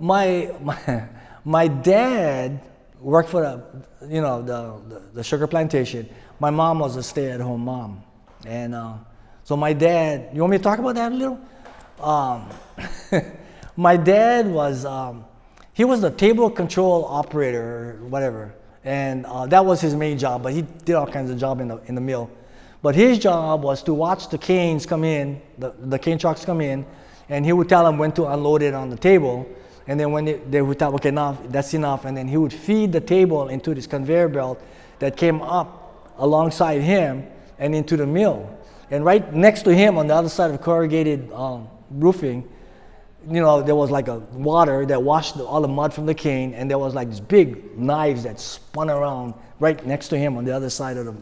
my dad worked for the sugar plantation. My mom was a stay-at-home mom, and so my dad. You want me to talk about that a little? My dad was he was the table control operator, or whatever, and that was his main job. But he did all kinds of job in the mill. But his job was to watch the canes come in, the cane trucks come in, and he would tell them when to unload it on the table. And then when they would tell, okay, now that's enough. And then he would feed the table into this conveyor belt that came up alongside him and into the mill. And right next to him on the other side of corrugated roofing, there was like a water that washed all the mud from the cane, and there was like these big knives that spun around right next to him on the other side of the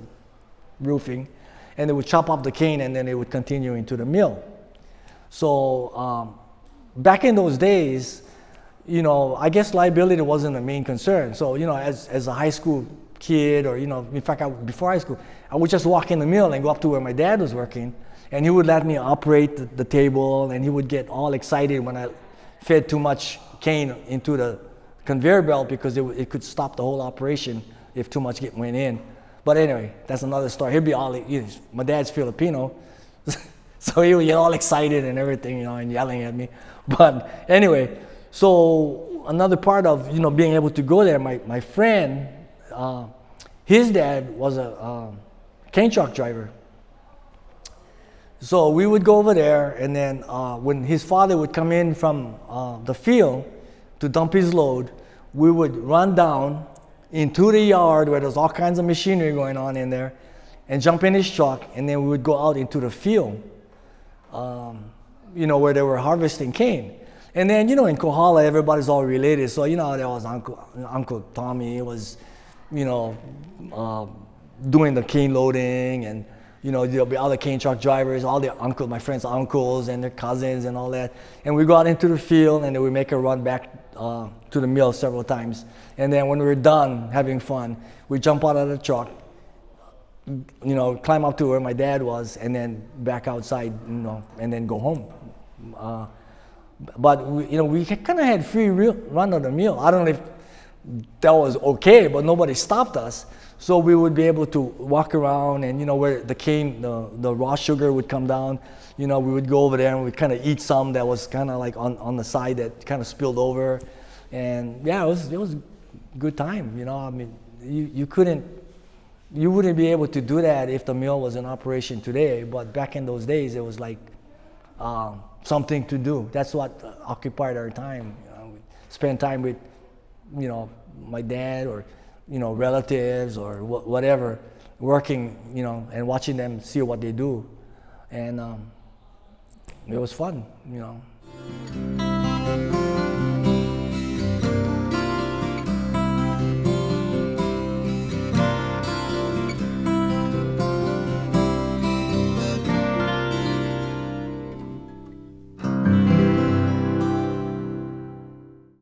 roofing. And they would chop up the cane, and then they would continue into the mill. So back in those days, I guess liability wasn't the main concern. So, as a high school kid, or, in fact, before high school, I would just walk in the mill and go up to where my dad was working, and he would let me operate the table, and he would get all excited when I fed too much cane into the conveyor belt, because it could stop the whole operation if too much went in. But anyway, that's another story. He'd be all, my dad's Filipino, so he would get all excited and everything, and yelling at me. But anyway, so another part of, being able to go there, my friend, his dad was a cane truck driver. So we would go over there, and then when his father would come in from the field to dump his load, we would run down into the yard where there's all kinds of machinery going on in there, and jump in his truck, and then we would go out into the field, where they were harvesting cane. And then, in Kohala, everybody's all related. So, there was Uncle Tommy was, doing the cane loading, and, there'll be other cane truck drivers, all my friends' uncles and their cousins and all that. And we go out into the field, and then we make a run back to the mill several times. And then when we were done having fun, we jump out of the truck, climb up to where my dad was, and then back outside, and then go home. But we kind of had free run of the mill. I don't know if that was okay, but nobody stopped us. So we would be able to walk around, and where the cane, the raw sugar would come down, we would go over there and we'd kind of eat some that was kind of like on the side that kind of spilled over. And yeah, it was a good time. I mean, you wouldn't be able to do that if the mill was in operation today. But back in those days, it was like something to do. That's what occupied our time. We spend time with, my dad, or relatives, or whatever, working, and watching them see what they do, and it was fun,